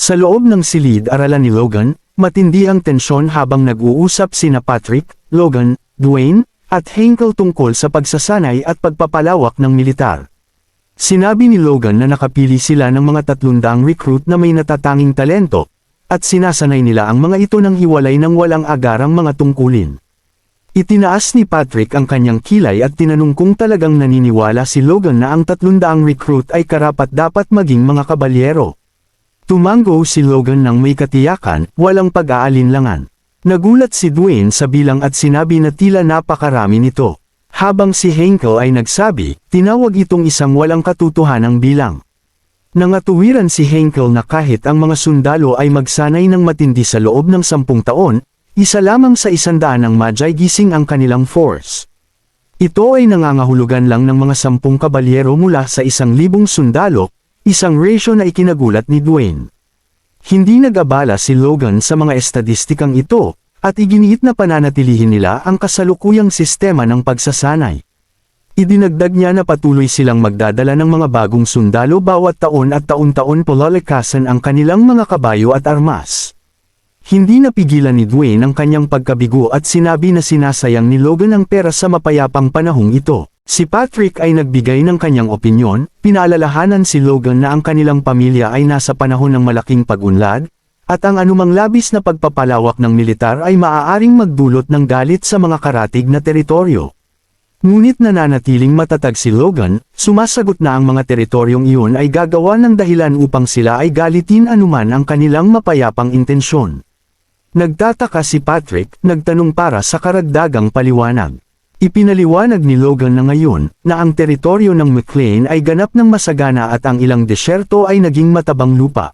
Sa loob ng silid-aralan ni Logan, matindi ang tensyon habang nag-uusap sina Patrick, Logan, Dwayne, at Henkel tungkol sa pagsasanay at pagpapalawak ng militar. Sinabi ni Logan na nakapili sila ng mga 300 recruit na may natatanging talento, at sinasanay nila ang mga ito ng hiwalay ng walang agarang mga tungkulin. Itinaas ni Patrick ang kanyang kilay at tinanong kung talagang naniniwala si Logan na ang 300 recruit ay karapat-dapat maging mga kabalyero. Tumango si Logan ng may katiyakan, walang pag-aalinlangan. Nagulat si Dwayne sa bilang at sinabi na tila napakarami nito. Habang si Henkel ay nagsabi, tinawag itong isang walang katotohanang bilang. Nangatuwiran si Henkel na kahit ang mga sundalo ay magsanay ng matindi sa loob ng 10 taon, isa lamang sa 100 ng Magi gising ang kanilang force. Ito ay nangangahulugan lang ng mga 10 kabalyero mula sa 1,000 sundalo, isang ratio na ikinagulat ni Dwayne. Hindi nag-abala si Logan sa mga estadistikang ito, at iginiit na pananatilihin nila ang kasalukuyang sistema ng pagsasanay. Idinagdag niya na patuloy silang magdadala ng mga bagong sundalo bawat taon at taon-taon palalakasan ang kanilang mga kabayo at armas. Hindi napigilan ni Dwayne ang kanyang pagkabigo at sinabi na sinasayang ni Logan ang pera sa mapayapang panahong ito. Si Patrick ay nagbigay ng kanyang opinyon, pinaalalahanan si Logan na ang kanilang pamilya ay nasa panahon ng malaking pag-unlad, at ang anumang labis na pagpapalawak ng militar ay maaaring magdulot ng galit sa mga karatig na teritoryo. Ngunit nananatiling matatag si Logan, sumasagot na ang mga teritoryong iyon ay gagawa ng dahilan upang sila ay galitin anuman ang kanilang mapayapang intensyon. Nagtataka si Patrick, nagtanong para sa karagdagang paliwanag. Ipinaliwanag ni Logan na ngayon, na ang teritoryo ng McLean ay ganap ng masagana at ang ilang desyerto ay naging matabang lupa.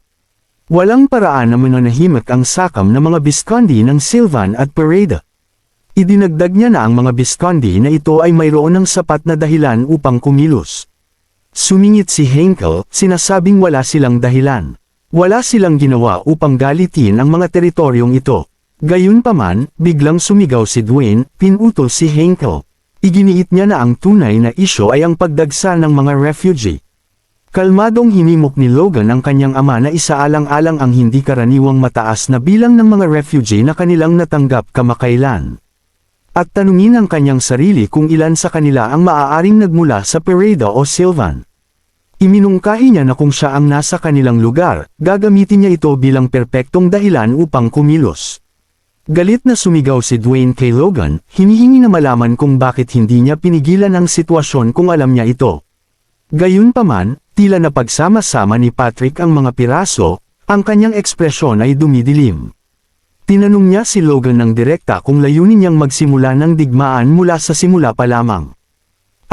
Walang paraan na mananahimik ang sakam ng mga Visconti ng Sylvan at Pareda. Idinagdag niya na ang mga Visconti na ito ay mayroon ng sapat na dahilan upang kumilos. Sumingit si Henkel, sinasabing wala silang dahilan. Wala silang ginawa upang galitin ang mga teritoryong ito. Gayunpaman, biglang sumigaw si Dwayne, pinutol si Henkel. Iginiit niya na ang tunay na isyo ay ang pagdagsa ng mga refugee. Kalmadong hinimok ni Logan ang kanyang ama na isaalang-alang ang hindi karaniwang mataas na bilang ng mga refugee na kanilang natanggap kamakailan. At tanungin ang kanyang sarili kung ilan sa kanila ang maaaring nagmula sa Pareda o Sylvan. Iminungkahi niya na kung siya ang nasa kanilang lugar, gagamitin niya ito bilang perpektong dahilan upang kumilos. Galit na sumigaw si Dwayne kay Logan, hinihingi na malaman kung bakit hindi niya pinigilan ang sitwasyon kung alam niya ito. Gayunpaman, tila na pagsama-sama ni Patrick ang mga piraso, ang kanyang ekspresyon ay dumidilim. Tinanong niya si Logan ng direkta kung layunin niyang magsimula ng digmaan mula sa simula pa lamang.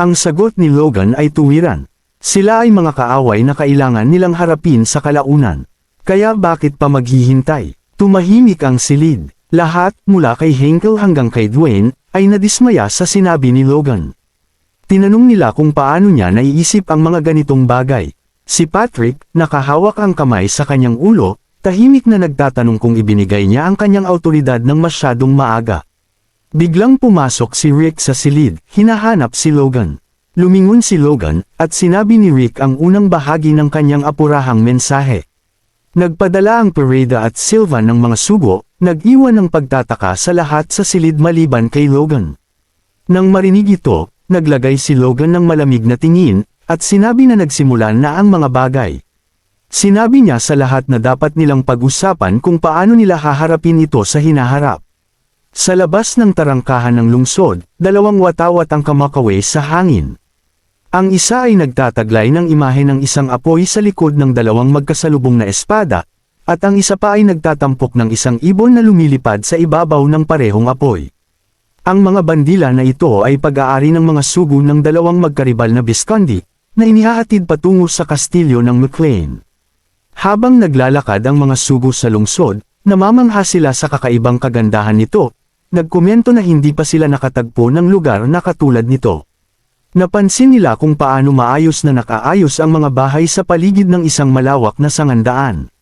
Ang sagot ni Logan ay tuwiran. Sila ay mga kaaway na kailangan nilang harapin sa kalaunan. Kaya bakit pa maghihintay? Tumahimik ang silid. Lahat, mula kay Henkel hanggang kay Dwayne, ay nadismaya sa sinabi ni Logan. Tinanong nila kung paano niya naiisip ang mga ganitong bagay. Si Patrick, nakahawak ang kamay sa kanyang ulo, tahimik na nagtatanong kung ibinigay niya ang kanyang awtoridad ng masyadong maaga. Biglang pumasok si Rick sa silid, hinahanap si Logan. Lumingon si Logan, at sinabi ni Rick ang unang bahagi ng kanyang apurahang mensahe. Nagpadala ang Pareda at Sylvan ng mga sugo, nag-iwan ng pagtataka sa lahat sa silid maliban kay Logan. Nang marinig ito, naglagay si Logan ng malamig na tingin, at sinabi na nagsimulan na ang mga bagay. Sinabi niya sa lahat na dapat nilang pag-usapan kung paano nila haharapin ito sa hinaharap. Sa labas ng tarangkahan ng lungsod, 2 watawat ang kamakaway sa hangin. Ang isa ay nagtataglay ng imahe ng isang apoy sa likod ng 2 magkasalubong na espada, at ang isa pa ay nagtatampok ng isang ibon na lumilipad sa ibabaw ng parehong apoy. Ang mga bandila na ito ay pag-aari ng mga sugo ng 2 magkaribal na Visconti, na inihahatid patungo sa kastilyo ng McLean. Habang naglalakad ang mga sugo sa lungsod, namamangha sila sa kakaibang kagandahan nito, nagkomento na hindi pa sila nakatagpo ng lugar na katulad nito. Napansin nila kung paano maayos na nakaayos ang mga bahay sa paligid ng isang malawak na sangandaan.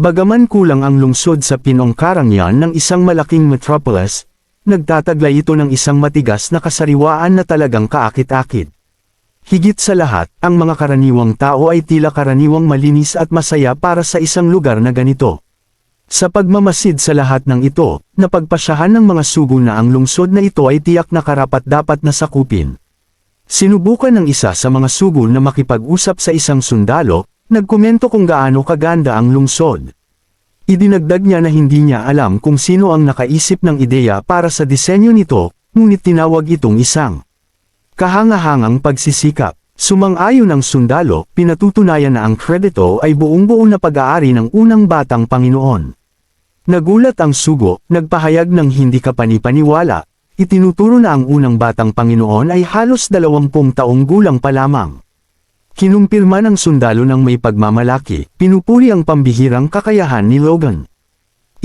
Bagaman kulang ang lungsod sa pinongkarangyaan ng isang malaking metropolis, nagtataglay ito ng isang matigas na kasariwaan na talagang kaakit-akit. Higit sa lahat, ang mga karaniwang tao ay tila karaniwang malinis at masaya para sa isang lugar na ganito. Sa pagmamasid sa lahat ng ito, napagpasyahan ng mga sugo na ang lungsod na ito ay tiyak na karapat-dapat na sakupin. Sinubukan ng isa sa mga sugo na makipag-usap sa isang sundalo, nagkomento kung gaano kaganda ang lungsod. Idinagdag niya na hindi niya alam kung sino ang nakaisip ng ideya para sa disenyo nito, ngunit tinawag itong isang kahangahangang pagsisikap. Sumang-ayon ang sundalo, pinatutunayan na ang kredito ay buong-buo na pag-aari ng unang batang Panginoon. Nagulat ang sugo, nagpahayag ng hindi kapani-paniwala, itinuturo na ang unang batang Panginoon ay halos 20 taong gulang pa lamang. Kinumpirma ng sundalo ng may pagmamalaki, pinupuri ang pambihirang kakayahan ni Logan.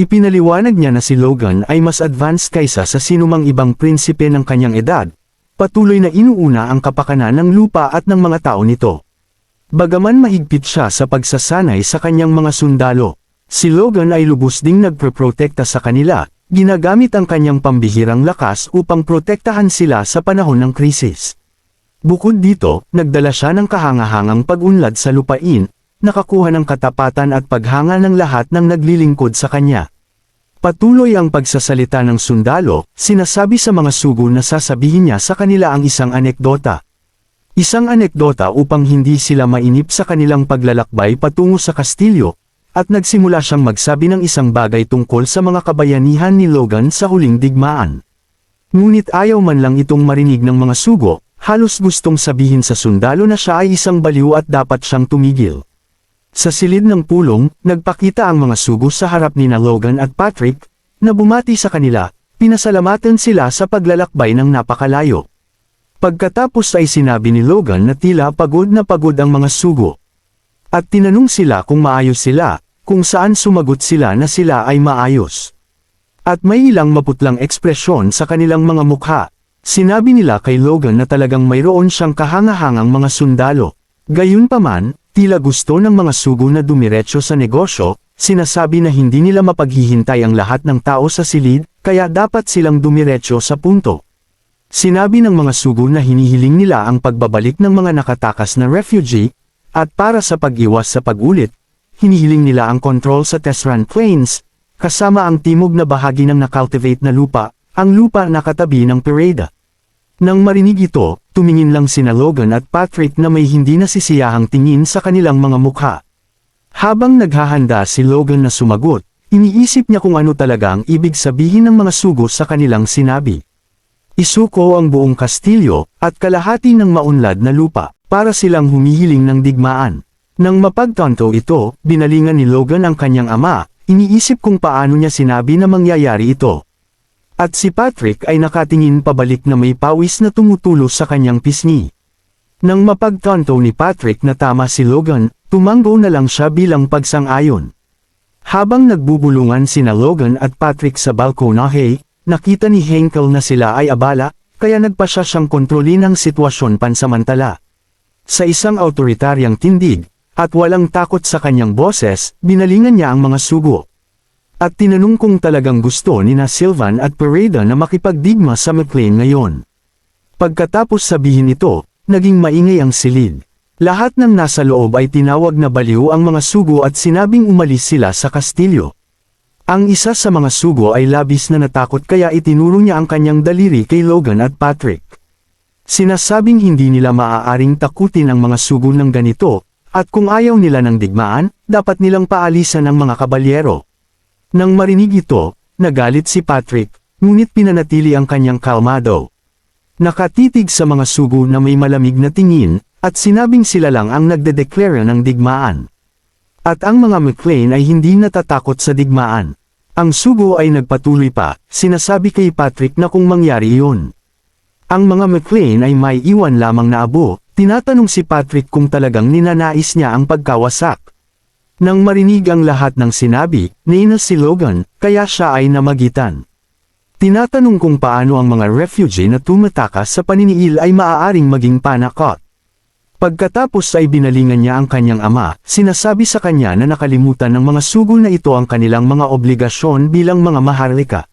Ipinaliwanag niya na si Logan ay mas advanced kaysa sa sinumang ibang prinsipe ng kanyang edad, patuloy na inuuna ang kapakanan ng lupa at ng mga tao nito. Bagaman mahigpit siya sa pagsasanay sa kanyang mga sundalo, si Logan ay lubos ding nagproprotekta sa kanila, ginagamit ang kanyang pambihirang lakas upang protektahan sila sa panahon ng krisis. Bukod dito, nagdala siya ng kahangahangang pag-unlad sa lupain, nakakuha ng katapatan at paghanga ng lahat ng naglilingkod sa kanya. Patuloy ang pagsasalita ng sundalo, sinasabi sa mga sugo na sasabihin niya sa kanila ang isang anekdota. Isang anekdota upang hindi sila mainip sa kanilang paglalakbay patungo sa kastilyo, at nagsimula siyang magsabi ng isang bagay tungkol sa mga kabayanihan ni Logan sa huling digmaan. Ngunit ayaw man lang itong marinig ng mga sugo, halos gustong sabihin sa sundalo na siya ay isang baliw at dapat siyang tumigil. Sa silid ng pulong, nagpakita ang mga sugo sa harap ni Logan at Patrick, na bumati sa kanila, pinasalamatan sila sa paglalakbay ng napakalayo. Pagkatapos ay sinabi ni Logan na tila pagod na pagod ang mga sugo. At tinanong sila kung maayos sila, kung saan sumagot sila na sila ay maayos. At may ilang maputlang ekspresyon sa kanilang mga mukha. Sinabi nila kay Logan na talagang mayroon siyang kahangahangang mga sundalo. Gayunpaman, tila gusto ng mga sugo na dumiretso sa negosyo, sinasabi na hindi nila mapaghihintay ang lahat ng tao sa silid, kaya dapat silang dumiretso sa punto. Sinabi ng mga sugo na hinihiling nila ang pagbabalik ng mga nakatakas na refugee, at para sa pag-iwas sa pag-ulit, hinihiling nila ang control sa Tesran Plains, kasama ang timog na bahagi ng nakultivate na lupa, ang lupa na katabi ng Parada. Nang marinig ito, tumingin lang sina Logan at Patrick na may hindi nasisiyahang tingin sa kanilang mga mukha. Habang naghahanda si Logan na sumagot, iniisip niya kung ano talaga ang ibig sabihin ng mga sugo sa kanilang sinabi. Isuko ang buong kastilyo, at kalahati ng maunlad na lupa, para silang humihiling ng digmaan. Nang mapagtanto ito, binalingan ni Logan ang kanyang ama, iniisip kung paano niya sinabi na mangyayari ito. At si Patrick ay nakatingin pabalik na may pawis na tumutulo sa kanyang pisngi. Nang mapagtanto ni Patrick na tama si Logan, tumanggo na lang siya bilang pagsang-ayon. Habang nagbubulungan sina Logan at Patrick sa balkonahe, nakita ni Henkel na sila ay abala, kaya nagpasya siyang kontrolin ang sitwasyon pansamantala. Sa isang autoritaryang tindig, at walang takot sa kanyang boses, binalingan niya ang mga sugo. At tinanong kung talagang gusto ni na Sylvan at Parada na makipagdigma sa McLean ngayon. Pagkatapos sabihin ito, naging maingay ang silid. Lahat ng nasa loob ay tinawag na baliw ang mga sugo at sinabing umalis sila sa kastilyo. Ang isa sa mga sugo ay labis na natakot kaya itinuro niya ang kanyang daliri kay Logan at Patrick. Sinasabing hindi nila maaaring takutin ang mga sugo ng ganito, at kung ayaw nila ng digmaan, dapat nilang paalisan ang mga kabalyero. Nang marinig ito, nagalit si Patrick, ngunit pinanatili ang kanyang kalmado. Nakatitig sa mga sugo na may malamig na tingin, at sinabing sila lang ang nagdedeklara ng digmaan. At ang mga McLean ay hindi natatakot sa digmaan. Ang sugo ay nagpatuloy pa, sinasabi kay Patrick na kung mangyari iyon. Ang mga McLean ay may iwan lamang na abo, tinatanong si Patrick kung talagang ninanais niya ang pagkawasak. Nang marinig ang lahat ng sinabi, nainis si Logan, kaya siya ay namagitan. Tinatanong kung paano ang mga refugee na tumatakas sa paniniil ay maaaring maging panakot. Pagkatapos ay binalingan niya ang kanyang ama, sinasabi sa kanya na nakalimutan ng mga sugo na ito ang kanilang mga obligasyon bilang mga maharlika.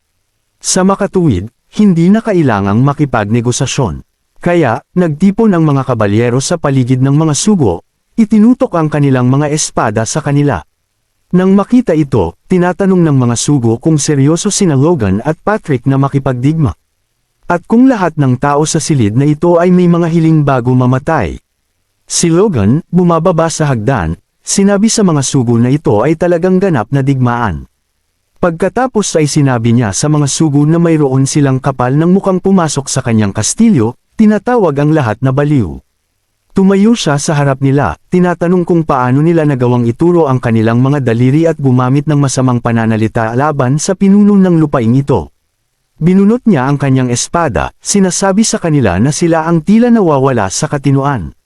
Sa makatuwid, hindi na kailangang makipagnegosasyon. Kaya, nagtipon ang mga kabalyero sa paligid ng mga sugo, itinutok ang kanilang mga espada sa kanila. Nang makita ito, tinatanong ng mga sugo kung seryoso sina Logan at Patrick na makipagdigma. At kung lahat ng tao sa silid na ito ay may mga hiling bago mamatay. Si Logan, bumababa sa hagdan, sinabi sa mga sugo na ito ay talagang ganap na digmaan. Pagkatapos ay sinabi niya sa mga sugo na mayroon silang kapal ng mukhang pumasok sa kanyang kastilyo, tinatawag ang lahat na baliw. Tumayo siya sa harap nila, tinatanong kung paano nila nagawang ituro ang kanilang mga daliri at gumamit ng masamang pananalita laban sa pinuno ng lupaing ito. Binunot niya ang kanyang espada, sinasabi sa kanila na sila ang tila nawawala sa katinoan.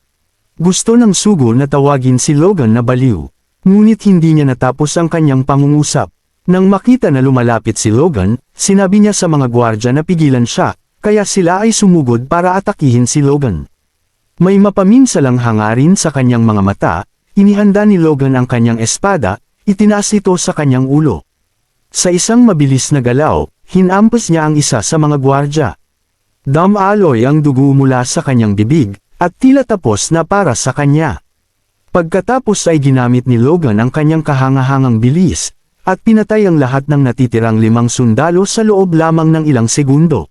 Gusto ng sugo na tawagin si Logan na baliw, ngunit hindi niya natapos ang kanyang pangungusap. Nang makita na lumalapit si Logan, sinabi niya sa mga gwardya na pigilan siya, kaya sila ay sumugod para atakihin si Logan. May mapaminsalang hangarin sa kanyang mga mata, inihanda ni Logan ang kanyang espada, itinaas ito sa kanyang ulo. Sa isang mabilis na galaw, hinampas niya ang isa sa mga gwardya. Damaloy ang dugo mula sa kanyang bibig, at tila tapos na para sa kanya. Pagkatapos ay ginamit ni Logan ang kanyang kahangahangang bilis, at pinatay ang lahat ng natitirang 5 sundalo sa loob lamang ng ilang segundo.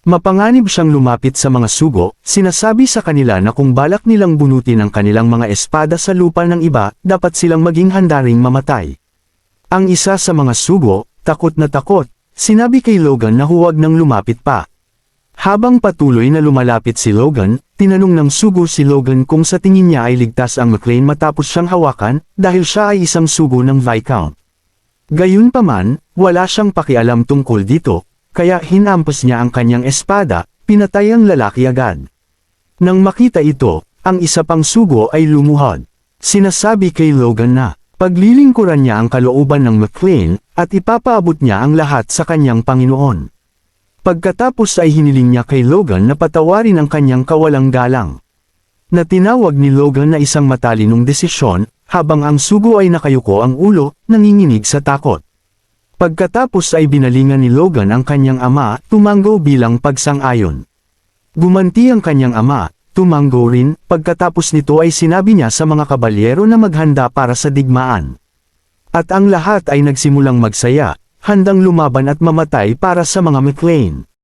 Mapanganib siyang lumapit sa mga sugo, sinasabi sa kanila na kung balak nilang bunutin ang kanilang mga espada sa lupa ng iba, dapat silang maging handa ring mamatay. Ang isa sa mga sugo, takot na takot, sinabi kay Logan na huwag nang lumapit pa. Habang patuloy na lumalapit si Logan, tinanong ng sugo si Logan kung sa tingin niya ay ligtas ang McLean matapos siyang hawakan, dahil siya ay isang sugo ng Viscount. Gayunpaman, wala siyang pakialam tungkol dito, kaya hinampas niya ang kanyang espada, pinatay ang lalaki agad. Nang makita ito, ang isa pang sugo ay lumuhod. Sinasabi kay Logan na, paglilingkuran niya ang kalooban ng McLean, at ipapaabot niya ang lahat sa kanyang Panginoon. Pagkatapos ay hiniling niya kay Logan na patawarin ang kanyang kawalang galang. Na tinawag ni Logan na isang matalinong desisyon, habang ang sugo ay nakayuko ang ulo, nanginginig sa takot. Pagkatapos ay binalingan ni Logan ang kanyang ama, tumanggo bilang pagsang-ayon. Gumanti ang kanyang ama, tumanggo rin, pagkatapos nito ay sinabi niya sa mga kabalyero na maghanda para sa digmaan. At ang lahat ay nagsimulang magsaya, handang lumaban at mamatay para sa mga McLean.